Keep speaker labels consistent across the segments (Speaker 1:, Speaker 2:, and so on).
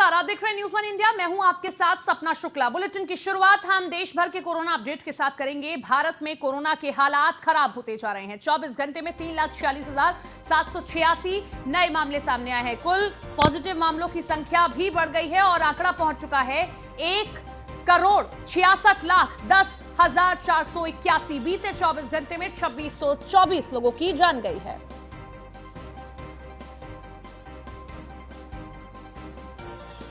Speaker 1: नमस्कार, आप देख रहे हैं न्यूज़ वन इंडिया। मैं हूं आपके साथ सपना शुक्ला। बुलेटिन की शुरुआत हम देश भर के कोरोना अपडेट के साथ करेंगे। भारत में कोरोना के हालात खराब होते जा रहे हैं। 24 घंटे में 3,46,786 नए मामले सामने आए हैं। कुल पॉजिटिव मामलों की संख्या भी बढ़ गई है और आंकड़ा पहुंच चुका है 1,66,10,481। बीते 24 घंटे में 2,624 लोगों की जान गई है।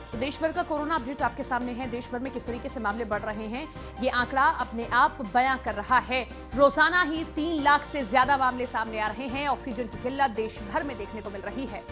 Speaker 1: तो देश भर का कोरोना अपडेट आपके सामने है। देश भर में किस तरीके से मामले बढ़ रहे हैं, ये आंकड़ा अपने आप बयां कर रहा है। रोजाना ही 3 लाख से ज्यादा मामले सामने आ रहे हैं। ऑक्सीजन की किल्लत देश भर में देखने को मिल रही है।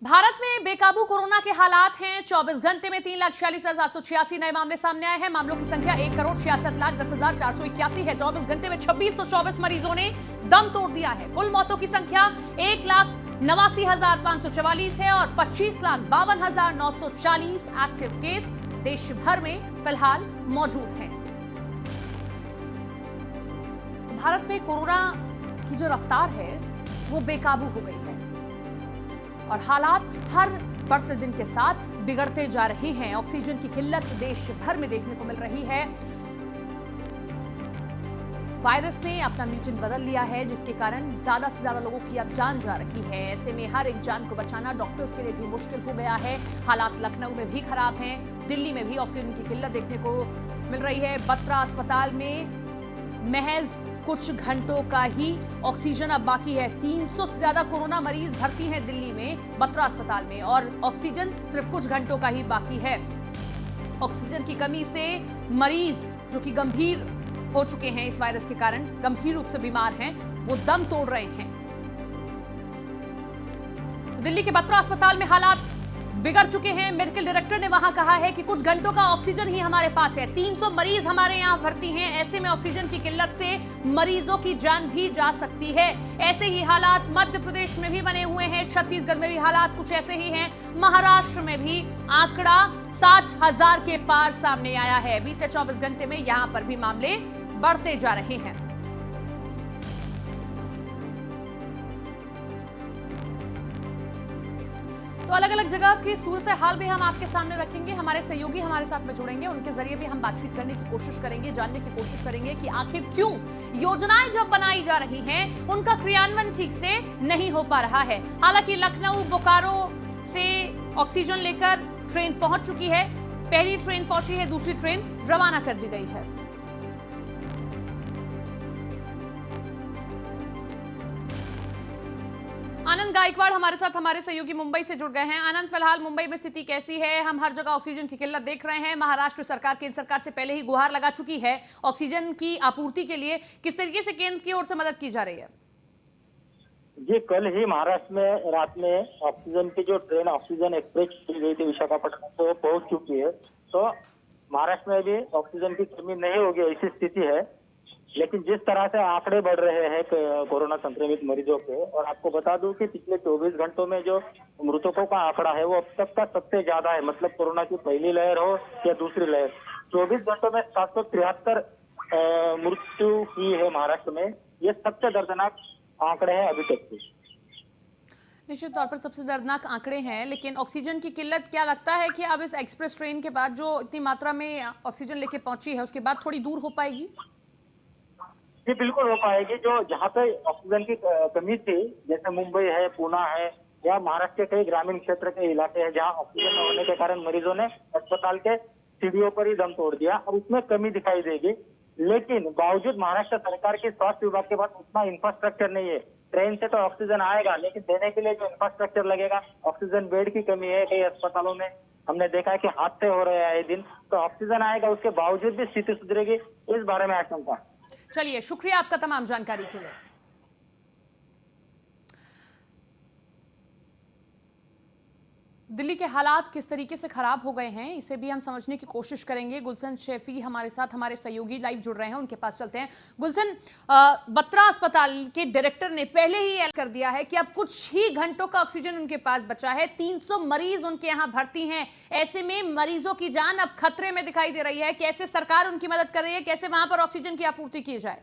Speaker 1: भारत में बेकाबू कोरोना के हालात हैं। 24 घंटे में 3,46,786 नए मामले सामने आए हैं। मामलों की संख्या 1,66,10,481 है। 24 घंटे में 2,624 मरीजों ने दम तोड़ दिया है। कुल मौतों की संख्या 1,89,544 है और 25,52,940 एक्टिव केस देश भर में फिलहाल मौजूद हैं। भारत में कोरोना की जो रफ्तार है वो बेकाबू हो गई है और हालात हर बढ़ते दिन के साथ बिगड़ते जा रहे हैं। ऑक्सीजन की किल्लत देश भर में देखने को मिल रही है। वायरस ने अपना म्यूटेंट बदल लिया है, जिसके कारण ज्यादा से ज्यादा लोगों की अब जान जा रही है। ऐसे में हर एक जान को बचाना डॉक्टर्स के लिए भी मुश्किल हो गया है। हालात लखनऊ में भी खराब हैं। दिल्ली में भी ऑक्सीजन की किल्लत देखने को मिल रही है। बत्रा अस्पताल में महज कुछ घंटों का ही ऑक्सीजन अब बाकी है। 300 से ज्यादा कोरोना मरीज भर्ती हैं दिल्ली में बत्रा अस्पताल में और ऑक्सीजन सिर्फ कुछ घंटों का ही बाकी है। ऑक्सीजन की कमी से मरीज जो कि गंभीर हो चुके हैं, इस वायरस के कारण गंभीर रूप से बीमार हैं, वो दम तोड़ रहे हैं। दिल्ली के बत्रा अस्पताल में हालात बिगड़ चुके हैं। मेडिकल डायरेक्टर ने वहां कहा है कि कुछ घंटों का ऑक्सीजन ही हमारे पास है। 300 मरीज हमारे यहां भर्ती हैं। ऐसे में ऑक्सीजन की किल्लत से मरीजों की जान भी जा सकती है। ऐसे ही हालात मध्य प्रदेश में भी बने हुए हैं। छत्तीसगढ़ में भी हालात कुछ ऐसे ही हैं। महाराष्ट्र में भी आंकड़ा 60,000 के पार सामने आया है। बीते 24 घंटे में यहां पर भी मामले बढ़ते जा रहे हैं। तो अलग अलग जगह की सूरत हाल भी हम आपके सामने रखेंगे। हमारे सहयोगी हमारे साथ में जुड़ेंगे, उनके जरिए भी हम बातचीत करने की कोशिश करेंगे, जानने की कोशिश करेंगे कि आखिर क्यों योजनाएं जब बनाई जा रही हैं उनका क्रियान्वयन ठीक से नहीं हो पा रहा है। हालांकि लखनऊ बोकारो से ऑक्सीजन लेकर ट्रेन पहुंच चुकी है। पहली ट्रेन पहुंची है, दूसरी ट्रेन रवाना कर दी गई है। आनंद गायकवाड़ हमारे साथ हमारे सहयोगी मुंबई से जुड़ गए हैं। आनंद, फिलहाल मुंबई में स्थिति कैसी है? हम हर जगह ऑक्सीजन की किल्लत देख रहे हैं। महाराष्ट्र सरकार, केंद्र सरकार से पहले ही गुहार लगा चुकी है ऑक्सीजन की आपूर्ति के लिए। किस तरीके से केंद्र की ओर से मदद की जा रही है?
Speaker 2: जी, कल ही महाराष्ट्र में रात में ऑक्सीजन की जो ट्रेन ऑक्सीजन एक्सप्रेस चली गई थी विशाखापट्टनम से, वो पहुंच चुकी है। तो महाराष्ट्र में भी ऑक्सीजन की कमी नहीं होगी ऐसी स्थिति है। लेकिन जिस तरह से आंकड़े बढ़ रहे हैं कोरोना संक्रमित मरीजों के, और आपको बता दूं कि पिछले 24 घंटों में जो मृतकों का आंकड़ा है वो अब तक का सबसे ज्यादा है। मतलब कोरोना की पहली लहर हो या दूसरी लहर, 24 घंटों में 773 मृत्यु हुई है महाराष्ट्र में। ये सबसे दर्दनाक आंकड़े हैं अभी तक के।
Speaker 1: निश्चित तौर पर सबसे दर्दनाक आंकड़े हैं, लेकिन ऑक्सीजन की किल्लत, क्या लगता है कि अब इस एक्सप्रेस ट्रेन के बाद जो इतनी मात्रा में ऑक्सीजन लेके पहुंची है उसके बाद थोड़ी दूर हो पाएगी?
Speaker 2: जी बिल्कुल हो पाएगी। जो जहाँ पे ऑक्सीजन की कमी थी, जैसे मुंबई है, पुणे है या महाराष्ट्र के कई ग्रामीण क्षेत्र के इलाके हैं जहाँ ऑक्सीजन न होने के कारण मरीजों ने अस्पताल के सीढ़ियों पर ही दम तोड़ दिया, अब उसमें कमी दिखाई देगी। लेकिन बावजूद महाराष्ट्र सरकार के स्वास्थ्य विभाग के पास उतना इंफ्रास्ट्रक्चर नहीं है। ट्रेन से तो ऑक्सीजन आएगा, लेकिन देने के लिए जो इंफ्रास्ट्रक्चर लगेगा, ऑक्सीजन बेड की कमी है कई अस्पतालों में। हमने देखा है कि हादसे हो रहे हैं आए दिन। तो ऑक्सीजन आएगा, उसके बावजूद भी स्थिति सुधरेगी, इस बारे में आशंका।
Speaker 1: चलिए, शुक्रिया आपका तमाम जानकारी के लिए। दिल्ली के हालात किस तरीके से खराब हो गए हैं, इसे भी हम समझने की कोशिश करेंगे। गुलशन शेफी हमारे साथ, हमारे सहयोगी लाइव जुड़ रहे हैं, उनके पास चलते हैं। गुलशन, बत्रा अस्पताल के डायरेक्टर ने पहले ही ऐलान कर दिया है कि अब कुछ ही घंटों का ऑक्सीजन उनके पास बचा है। 300 मरीज उनके यहाँ भर्ती हैं। ऐसे में मरीजों की जान अब खतरे में दिखाई दे रही है। कैसे सरकार उनकी मदद कर रही है, कैसे वहां पर ऑक्सीजन की आपूर्ति की जाए?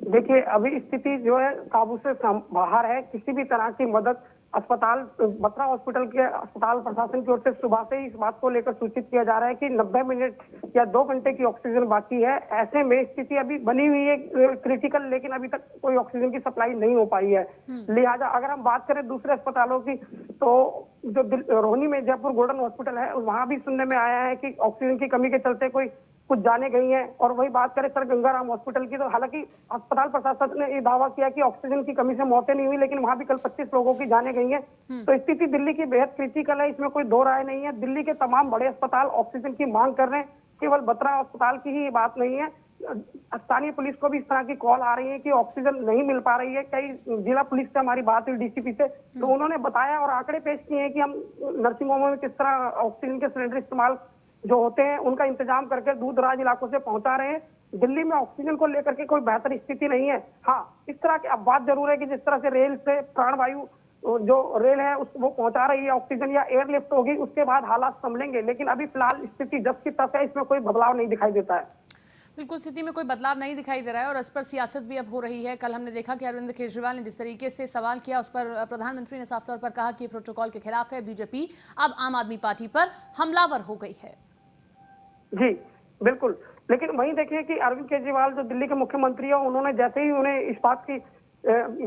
Speaker 3: देखिए, अभी स्थिति जो है काबू से बाहर है। किसी भी तरह की मदद अस्पताल बत्रा हॉस्पिटल के अस्पताल प्रशासन की ओर से सुबह से ही इस बात को लेकर सूचित किया जा रहा है कि 90 मिनट या 2 घंटे की ऑक्सीजन बाकी है। ऐसे में स्थिति अभी बनी हुई है क्रिटिकल, लेकिन अभी तक कोई ऑक्सीजन की सप्लाई नहीं हो पाई है। लिहाजा अगर हम बात करें दूसरे अस्पतालों की, तो जो रोहिणी में जयपुर गोल्डन हॉस्पिटल है, वहां भी सुनने में आया है कि ऑक्सीजन की कमी के चलते कोई कुछ जाने गई हैं। और वही बात करें सर गंगाराम हॉस्पिटल की, तो हालांकि अस्पताल प्रशासन ने ये दावा किया कि ऑक्सीजन की कमी से मौतें नहीं हुई, लेकिन वहां भी कल 25 लोगों की जाने गई हैं। तो स्थिति दिल्ली की बेहद क्रिटिकल है, इसमें कोई दो राय नहीं है। दिल्ली के तमाम बड़े अस्पताल ऑक्सीजन की मांग कर रहे हैं, केवल बत्रा अस्पताल की ही ये बात नहीं है। स्थानीय पुलिस को भी इस तरह की कॉल आ रही है कि ऑक्सीजन नहीं मिल पा रही है। कई जिला पुलिस से हमारी बात हुई डीसीपी से, तो उन्होंने बताया और आंकड़े पेश किए हैं कि हम नर्सिंग होमों में किस तरह ऑक्सीजन के सिलेंडर इस्तेमाल जो होते हैं उनका इंतजाम करके दूर दराज इलाकों से पहुंचा रहे हैं। दिल्ली में ऑक्सीजन को लेकर के कोई बेहतर स्थिति नहीं है। हाँ, इस तरह की अब बात जरूर है कि जिस तरह से रेल से प्राणवायु जो रेल है वो पहुंचा रही है ऑक्सीजन या एयरलिफ्ट होगी, उसके बाद हालात संभलेंगे, लेकिन अभी फिलहाल स्थिति जब की तब है, इसमें कोई बदलाव नहीं दिखाई देता है।
Speaker 1: बिल्कुल, स्थिति में कोई बदलाव नहीं दिखाई दे रहा है और इस पर सियासत भी अब हो रही है। कल हमने देखा कि अरविंद केजरीवाल ने जिस तरीके से सवाल किया, उस पर प्रधानमंत्री ने साफ तौर पर कहा कि प्रोटोकॉल के खिलाफ है बीजेपी, अब आम आदमी पार्टी पर हमलावर हो गई है।
Speaker 3: जी बिल्कुल, लेकिन वहीं देखिए कि अरविंद केजरीवाल जो दिल्ली के मुख्यमंत्री है, उन्होंने जैसे ही उन्हें इस बात की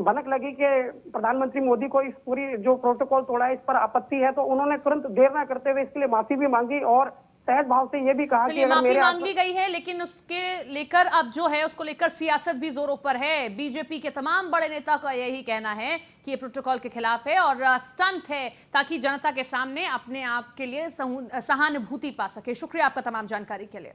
Speaker 3: भनक लगी कि प्रधानमंत्री मोदी को इस पूरी जो प्रोटोकॉल तोड़ा है इस पर आपत्ति है, तो उन्होंने तुरंत देर ना करते हुए इसके लिए माफी भी मांगी और सहज भाव से ये भी कहा कि अगर
Speaker 1: माफी मांग ली गई है, लेकिन उसके लेकर अब जो है उसको लेकर सियासत भी जोरों पर है। बीजेपी के तमाम बड़े नेता का यही कहना है कि ये प्रोटोकॉल के खिलाफ है और स्टंट है, ताकि जनता के सामने अपने आप के लिए सहानुभूति पा सके। शुक्रिया आपका तमाम जानकारी के लिए।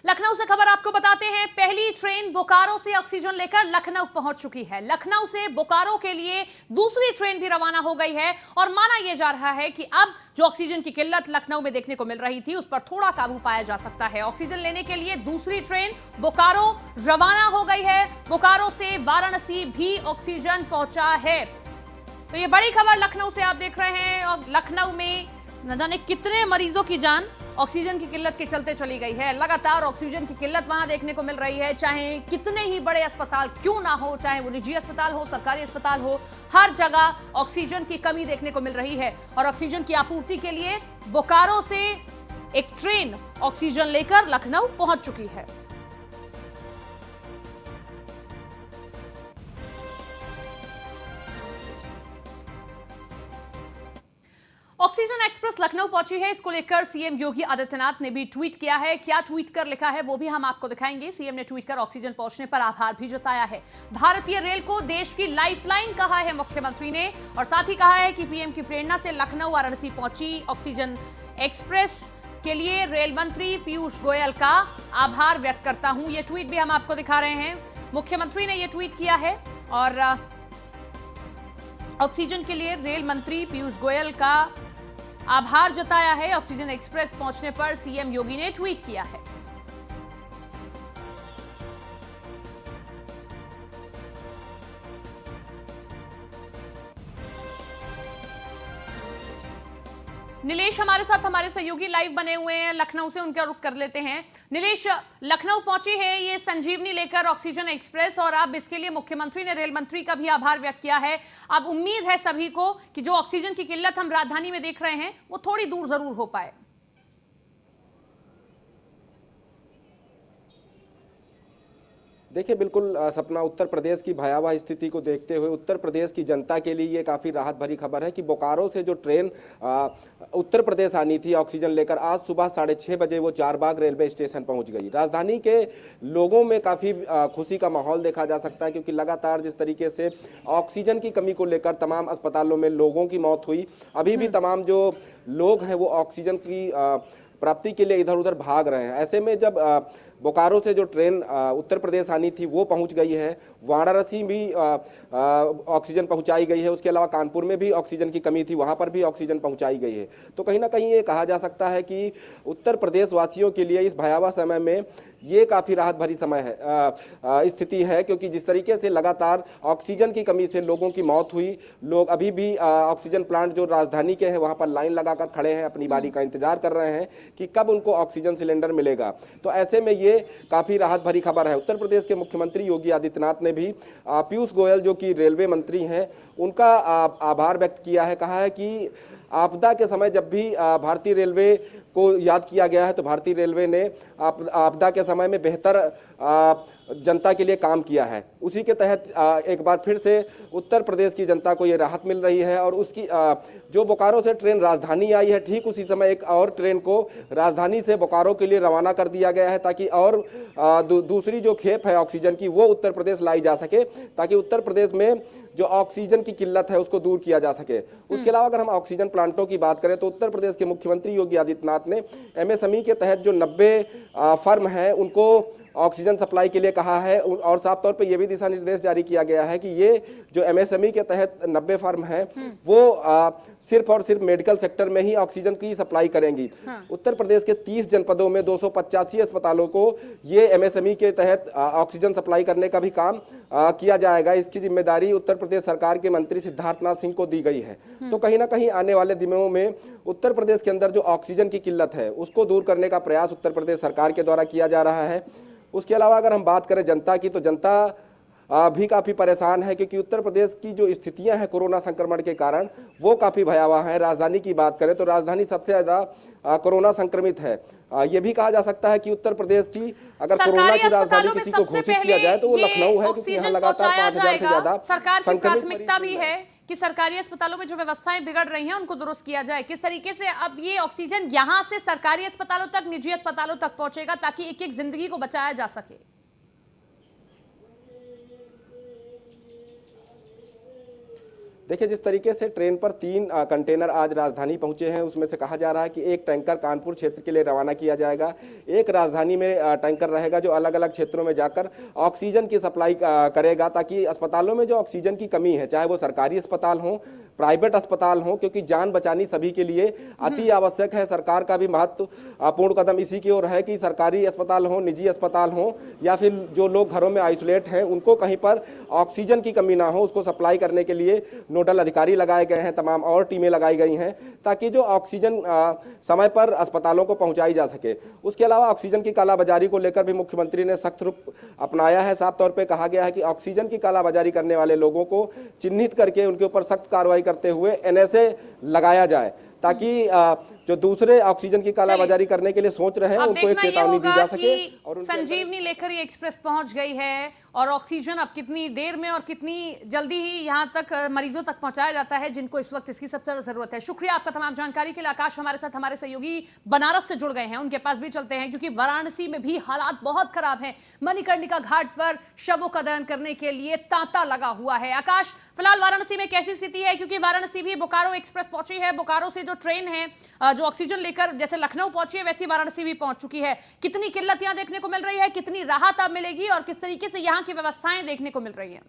Speaker 1: लखनऊ से खबर आपको बताते हैं, पहली ट्रेन बोकारो से ऑक्सीजन लेकर लखनऊ पहुंच चुकी है। लखनऊ से बोकारो के लिए दूसरी ट्रेन भी रवाना हो गई है और माना यह जा रहा है कि अब जो ऑक्सीजन की किल्लत लखनऊ में देखने को मिल रही थी, उस पर थोड़ा काबू पाया जा सकता है। ऑक्सीजन लेने के लिए दूसरी ट्रेन बोकारो रवाना हो गई है। बोकारो से वाराणसी भी ऑक्सीजन पहुंचा है। तो ये बड़ी खबर लखनऊ से आप देख रहे हैं और लखनऊ में न जाने कितने मरीजों की जान ऑक्सीजन की किल्लत के चलते चली गई है। लगातार ऑक्सीजन की किल्लत वहां देखने को मिल रही है, चाहे कितने ही बड़े अस्पताल क्यों ना हो, चाहे वो निजी अस्पताल हो, सरकारी अस्पताल हो, हर जगह ऑक्सीजन की कमी देखने को मिल रही है। और ऑक्सीजन की आपूर्ति के लिए बोकारो से एक ट्रेन ऑक्सीजन लेकर लखनऊ पहुंच चुकी है। ऑक्सीजन एक्सप्रेस लखनऊ पहुंची है। इसको लेकर सीएम योगी आदित्यनाथ ने भी ट्वीट किया है। क्या ट्वीट कर लिखा है वो भी हम आपको दिखाएंगे। सीएम ने ट्वीट कर ऑक्सीजन पहुंचने पर आभार भी जताया है। भारतीय रेल को देश की लाइफलाइन कहा है मुख्यमंत्री ने, और साथ ही कहा है कि पीएम की प्रेरणा से लखनऊ वाराणसी पहुंची ऑक्सीजन एक्सप्रेस के लिए रेल मंत्री पीयूष गोयल का आभार व्यक्त करता हूं। यह ट्वीट भी हम आपको दिखा रहे हैं। मुख्यमंत्री ने यह ट्वीट किया है और ऑक्सीजन के लिए रेल मंत्री पीयूष गोयल का आभार जताया है। ऑक्सीजन एक्सप्रेस पहुंचने पर सीएम योगी ने ट्वीट किया है। नीलेश हमारे साथ, हमारे सहयोगी लाइव बने हुए हैं लखनऊ से, उनका रुख कर लेते हैं। नीलेश, लखनऊ पहुंची है ये संजीवनी लेकर ऑक्सीजन एक्सप्रेस और अब इसके लिए मुख्यमंत्री ने रेल मंत्री का भी आभार व्यक्त किया है। अब उम्मीद है सभी को कि जो ऑक्सीजन की किल्लत हम राजधानी में देख रहे हैं वो थोड़ी दूर जरूर हो पाए।
Speaker 4: देखिए बिल्कुल सपना, उत्तर प्रदेश की भयावह स्थिति को देखते हुए उत्तर प्रदेश की जनता के लिए ये काफ़ी राहत भरी खबर है कि बोकारो से जो ट्रेन उत्तर प्रदेश आनी थी ऑक्सीजन लेकर, आज सुबह 6:30 बजे वो चारबाग रेलवे स्टेशन पहुंच गई। राजधानी के लोगों में काफ़ी खुशी का माहौल देखा जा सकता है, क्योंकि लगातार जिस तरीके से ऑक्सीजन की कमी को लेकर तमाम अस्पतालों में लोगों की मौत हुई, अभी भी तमाम जो लोग हैं वो ऑक्सीजन की प्राप्ति के लिए इधर उधर भाग रहे हैं। ऐसे में जब बोकारो से जो ट्रेन उत्तर प्रदेश आनी थी वो पहुंच गई है, वाराणसी भी ऑक्सीजन पहुंचाई गई है, उसके अलावा कानपुर में भी ऑक्सीजन की कमी थी, वहां पर भी ऑक्सीजन पहुंचाई गई है। तो कहीं ना कहीं ये कहा जा सकता है कि उत्तर प्रदेश वासियों के लिए इस भयावह समय में ये काफ़ी राहत भरी समय है स्थिति है, क्योंकि जिस तरीके से लगातार ऑक्सीजन की कमी से लोगों की मौत हुई, लोग अभी भी ऑक्सीजन प्लांट जो राजधानी के हैं वहाँ पर लाइन लगाकर खड़े हैं, अपनी बारी का इंतजार कर रहे हैं कि कब उनको ऑक्सीजन सिलेंडर मिलेगा। तो ऐसे में ये काफ़ी राहत भरी खबर है। उत्तर प्रदेश के मुख्यमंत्री योगी आदित्यनाथ ने भी पीयूष गोयल जो कि रेलवे मंत्री हैं उनका आभार व्यक्त किया है। कहा है कि आपदा के समय जब भी भारतीय रेलवे को याद किया गया है तो भारतीय रेलवे ने आपदा के समय में बेहतर जनता के लिए काम किया है। उसी के तहत एक बार फिर से उत्तर प्रदेश की जनता को ये राहत मिल रही है। और उसकी जो बोकारो से ट्रेन राजधानी आई है, ठीक उसी समय एक और ट्रेन को राजधानी से बोकारो के लिए रवाना कर दिया गया है, ताकि और दूसरी जो खेप है ऑक्सीजन की वो उत्तर प्रदेश लाई जा सके, ताकि उत्तर प्रदेश में जो ऑक्सीजन की किल्लत है उसको दूर किया जा सके। उसके अलावा अगर हम ऑक्सीजन प्लांटों की बात करें तो उत्तर प्रदेश के मुख्यमंत्री योगी आदित्यनाथ ने एमएसएमई के तहत जो 90 फर्म है उनको ऑक्सीजन सप्लाई के लिए कहा है। और साफ तौर पे ये भी दिशा निर्देश जारी किया गया है कि ये जो एमएसएमई के तहत 90 फर्म है वो सिर्फ और सिर्फ मेडिकल सेक्टर में ही ऑक्सीजन की सप्लाई करेंगी। उत्तर प्रदेश के 30 जनपदों में 285 अस्पतालों को ये एमएसएमई के तहत ऑक्सीजन सप्लाई करने का भी काम किया जाएगा। इसकी जिम्मेदारी उत्तर प्रदेश सरकार के मंत्री सिद्धार्थनाथ सिंह को दी गई है। तो कहीं ना कहीं आने वाले दिनों में उत्तर प्रदेश के अंदर जो ऑक्सीजन की किल्लत है उसको दूर करने का प्रयास उत्तर प्रदेश सरकार के द्वारा किया जा रहा है। उसके अलावा अगर हम बात करें जनता की, तो जनता भी काफ़ी परेशान है, क्योंकि उत्तर प्रदेश की जो स्थितियां हैं कोरोना संक्रमण के कारण वो काफ़ी भयावह है। राजधानी की बात करें तो राजधानी सबसे ज़्यादा कोरोना संक्रमित है। ये भी कहा जा सकता है कि उत्तर प्रदेश की अगर कोरोना की राजधानी किसी को घोषित किया जाए तो वो लखनऊ है, क्योंकि यहाँ लगातार 5000 से ज़्यादा
Speaker 1: सरकार की प्राथमिकता भी है कि सरकारी अस्पतालों में जो व्यवस्थाएं बिगड़ रही हैं उनको दुरुस्त किया जाए। किस तरीके से अब ये ऑक्सीजन यहां से सरकारी अस्पतालों तक, निजी अस्पतालों तक पहुंचेगा ताकि एक एक जिंदगी को बचाया जा सके?
Speaker 4: देखिए, जिस तरीके से ट्रेन पर 3 कंटेनर आज राजधानी पहुंचे हैं, उसमें से कहा जा रहा है कि एक टैंकर कानपुर क्षेत्र के लिए रवाना किया जाएगा, एक राजधानी में टैंकर रहेगा जो अलग अलग क्षेत्रों में जाकर ऑक्सीजन की सप्लाई करेगा, ताकि अस्पतालों में जो ऑक्सीजन की कमी है, चाहे वो सरकारी अस्पताल हो, प्राइवेट अस्पताल हो, क्योंकि जान बचानी सभी के लिए अति आवश्यक है। सरकार का भी महत्वपूर्ण कदम इसी की ओर है कि सरकारी अस्पताल हो, निजी अस्पताल हो, या फिर जो लोग घरों में आइसोलेट हैं उनको कहीं पर ऑक्सीजन की कमी ना हो, उसको सप्लाई करने के लिए नोडल अधिकारी लगाए गए हैं, तमाम और टीमें लगाई गई हैं, ताकि जो ऑक्सीजन समय पर अस्पतालों को पहुंचाई जा सके। उसके अलावा ऑक्सीजन की कालाबाजारी को लेकर भी मुख्यमंत्री ने सख्त रुख अपनाया है। साफ तौर पर कहा गया है कि ऑक्सीजन की कालाबाजारी करने वाले लोगों को चिन्हित करके उनके ऊपर सख्त कार्रवाई करते हुए एनएसए लगाया जाए, ताकि जो दूसरे ऑक्सीजन की कालाबाजारी करने के लिए सोच रहे हैं उनको एक चेतावनी दी जा सके। और
Speaker 1: संजीवनी लेकर ये एक्सप्रेस पहुंच गई है और ऑक्सीजन अब कितनी देर में और कितनी जल्दी ही यहां तक मरीजों तक पहुंचाया जाता है जिनको इस वक्त इसकी सबसे ज्यादा जरूरत है। शुक्रिया आपका तमाम जानकारी के लिए। आकाश हमारे साथ हमारे सहयोगी बनारस से जुड़ गए हैं, उनके पास भी चलते हैं क्योंकि वाराणसी में भी हालात बहुत खराब हैं। मणिकर्णिका घाट पर शवों का दहन करने के लिए तांता लगा हुआ है। आकाश, फिलहाल वाराणसी में कैसी स्थिति है? क्योंकि वाराणसी भी बोकारो एक्सप्रेस पहुंची है, बोकारो से जो ट्रेन है जो ऑक्सीजन लेकर जैसे लखनऊ पहुंची है वैसी वाराणसी भी पहुंच चुकी है। कितनी किल्लत यहां देखने को मिल रही है, कितनी राहत अब मिलेगी और किस तरीके से यहां की व्यवस्थाएं देखने को मिल रही है?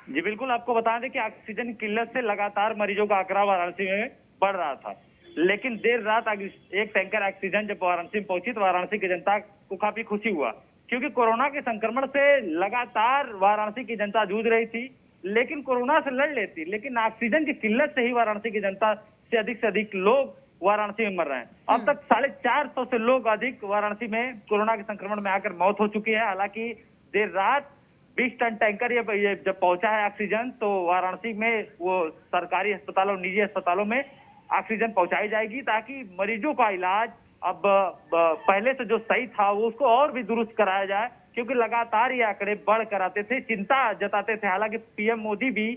Speaker 5: जी बिल्कुल, आपको बता दें कि ऑक्सीजन की किल्लत से लगातार मरीजों का आंकड़ा वाराणसी में बढ़ रहा था, लेकिन देर रात एक टैंकर ऑक्सीजन जब वाराणसी में पहुंची तो वाराणसी की जनता को काफी खुशी हुआ, क्योंकि कोरोना के संक्रमण से लगातार वाराणसी की जनता जूझ रही थी। लेकिन कोरोना से लड़ लेती, लेकिन ऑक्सीजन की किल्लत से ही वाराणसी की जनता से अधिक लोग वाराणसी में मर रहे हैं। अब तक 450 से लोग अधिक वाराणसी में कोरोना के संक्रमण में आकर मौत हो चुकी है। हालांकि देर रात 20 टन टैंकर ये जब पहुंचा है ऑक्सीजन, तो वाराणसी में वो सरकारी अस्पतालों, निजी अस्पतालों में ऑक्सीजन पहुंचाई जाएगी, ताकि मरीजों का इलाज अब पहले से जो सही था वो उसको और भी दुरुस्त कराया जाए, क्योंकि लगातार ये आंकड़े बढ़ कर आते थे, चिंता जताते थे। हालांकि पीएम मोदी भी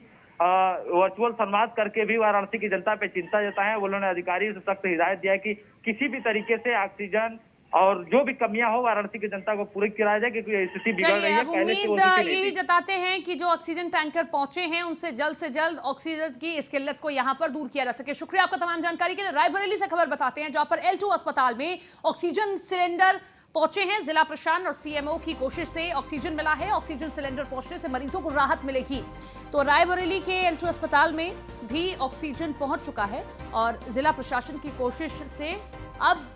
Speaker 5: वर्चुअल संवाद करके भी वाराणसी की जनता पे चिंता जताए। उन्होंने अधिकारियों से सख्त हिदायत दिया है कि किसी भी तरीके से ऑक्सीजन और जो भी कमियां हो वाराणसी की जनता को पूरी कराया जाए, क्योंकि स्थिति बिगड़ रही है। पहले से
Speaker 1: उम्मीद यही जताते हैं कि जो ऑक्सीजन टैंकर पहुंचे हैं उनसे जल्द से जल्द ऑक्सीजन की इस किल्लत को यहां पर दूर किया जा सके। शुक्रिया आपका तमाम जानकारी के लिए। रायबरेली से खबर बताते हैं, जहां पर L2 अस्पताल में ऑक्सीजन सिलेंडर पहुंचे हैं। जिला प्रशासन और सीएमओ की कोशिश से ऑक्सीजन मिला है। ऑक्सीजन सिलेंडर पहुंचने से मरीजों को राहत मिलेगी। तो रायबरेली के L2 अस्पताल में भी ऑक्सीजन पहुंच चुका है और जिला प्रशासन की कोशिश से अब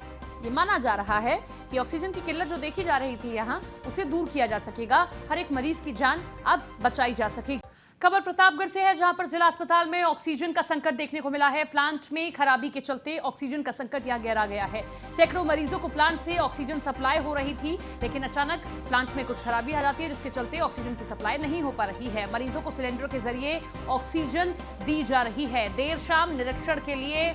Speaker 1: ये माना जा रहा है कि ऑक्सीजन की किल्लत जो देखी जा रही थी यहाँ, उसे दूर किया जा सकेगा। हर एक मरीज की जान अब बचाई जा सकेगी। खबर प्रतापगढ़ से है, जहां पर जिला अस्पताल में ऑक्सीजन का संकट देखने को मिला है। प्लांट में खराबी के चलते ऑक्सीजन का संकट यहां गहरा गया है। सैकड़ों मरीजों को प्लांट से ऑक्सीजन सप्लाई हो रही थी, लेकिन अचानक प्लांट में कुछ खराबी आ जाती है, जिसके चलते ऑक्सीजन की सप्लाई नहीं हो पा रही है। मरीजों को सिलेंडर के जरिए ऑक्सीजन दी जा रही है। देर शाम निरीक्षण के लिए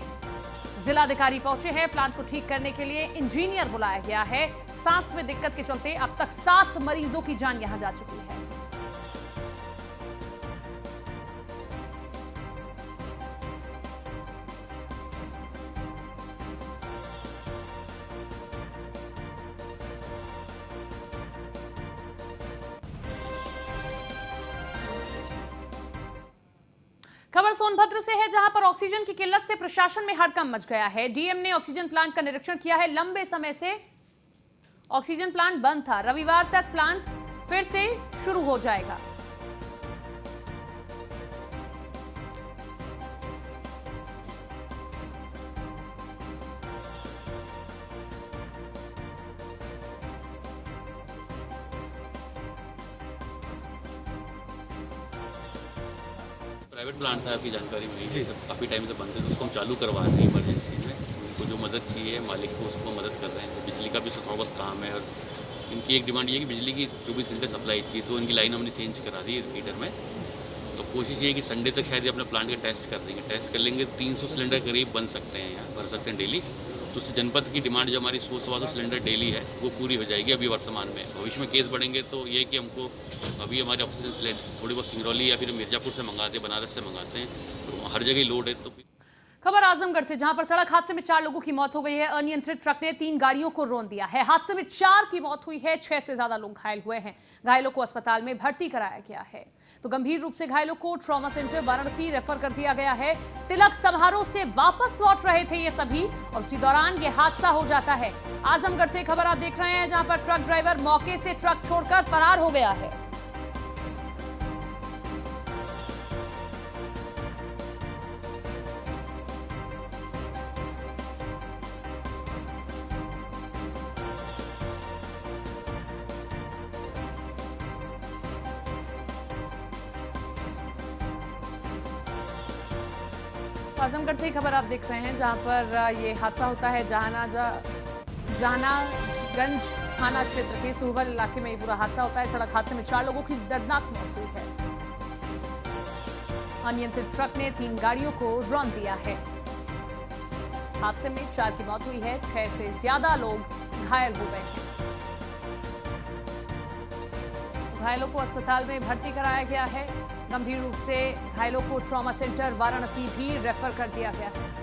Speaker 1: जिलाधिकारी पहुंचे हैं। प्लांट को ठीक करने के लिए इंजीनियर बुलाया गया है। सांस में दिक्कत के चलते अब तक 7 मरीजों की जान यहां जा चुकी है। खबर सोनभद्र से है, जहां पर ऑक्सीजन की किल्लत से प्रशासन में हड़कंप मच गया है। डीएम ने ऑक्सीजन प्लांट का निरीक्षण किया है। लंबे समय से ऑक्सीजन प्लांट बंद था। रविवार तक प्लांट फिर से शुरू हो जाएगा।
Speaker 6: प्राइवेट प्लांट था, आपकी जानकारी मिली थी, काफ़ी टाइम से बंद है, तो उसको हम चालू करवा रहे हैं इमरजेंसी में। उनको जो मदद चाहिए मालिक को, उसको मदद कर रहे हैं। बिजली का भी थोड़ा बहुत काम है, और इनकी एक डिमांड ये है कि बिजली की 24 घंटे सप्लाई चाहिए, तो इनकी लाइन हमने चेंज करा दी है फीडर में। तो कोशिश ये है कि संडे तक शायद ये अपने प्लांट का टेस्ट कर देंगे। टेस्ट कर लेंगे 300 सिलेंडर करीब बन सकते हैं, यहाँ भर सकते हैं डेली। तो उससे जनपद की डिमांड जो हमारी 100-125 सिलेंडर डेली है, वो पूरी हो जाएगी अभी वर्तमान में। भविष्य में केस बढ़ेंगे तो ये है कि हमको अभी हमारे ऑक्सीजन सिलेंडर थोड़ी बहुत सिंगरौली या फिर मिर्जापुर से मंगाते हैं, बनारस से मंगाते हैं, तो हर जगह लोड है। तो
Speaker 1: खबर आजमगढ़ से, जहां पर सड़क हादसे में 4 लोगों की मौत हो गई है। अनियंत्रित ट्रक ने 3 गाड़ियों को रौंद दिया है। हादसे में 4 की मौत हुई है, 6 से ज्यादा लोग घायल हुए हैं। घायलों को अस्पताल में भर्ती कराया गया है, तो गंभीर रूप से घायलों को ट्रॉमा सेंटर वाराणसी रेफर कर दिया गया है। तिलक समारोह से वापस लौट रहे थे ये सभी, और उसी दौरान ये हादसा हो जाता है। आजमगढ़ से खबर आप देख रहे हैं, जहां पर ट्रक ड्राइवर मौके से ट्रक छोड़कर फरार हो गया है। आजमगढ़ से ही खबर आप देख रहे हैं, जहां पर ये हादसा होता है। जहानागंज थाना क्षेत्र के सुहवल इलाके में ये पूरा हादसा होता है। सड़क हादसे में 4 लोगों की दर्दनाक मौत हुई है। अनियंत्रित ट्रक ने 3 गाड़ियों को रौंद दिया है। हादसे में 4 की मौत हुई है, 6 से ज्यादा लोग घायल हो गए हैं। घायलों को अस्पताल में भर्ती कराया गया है। गंभीर रूप से घायलों को ट्रॉमा सेंटर वाराणसी भी रेफर कर दिया गया है।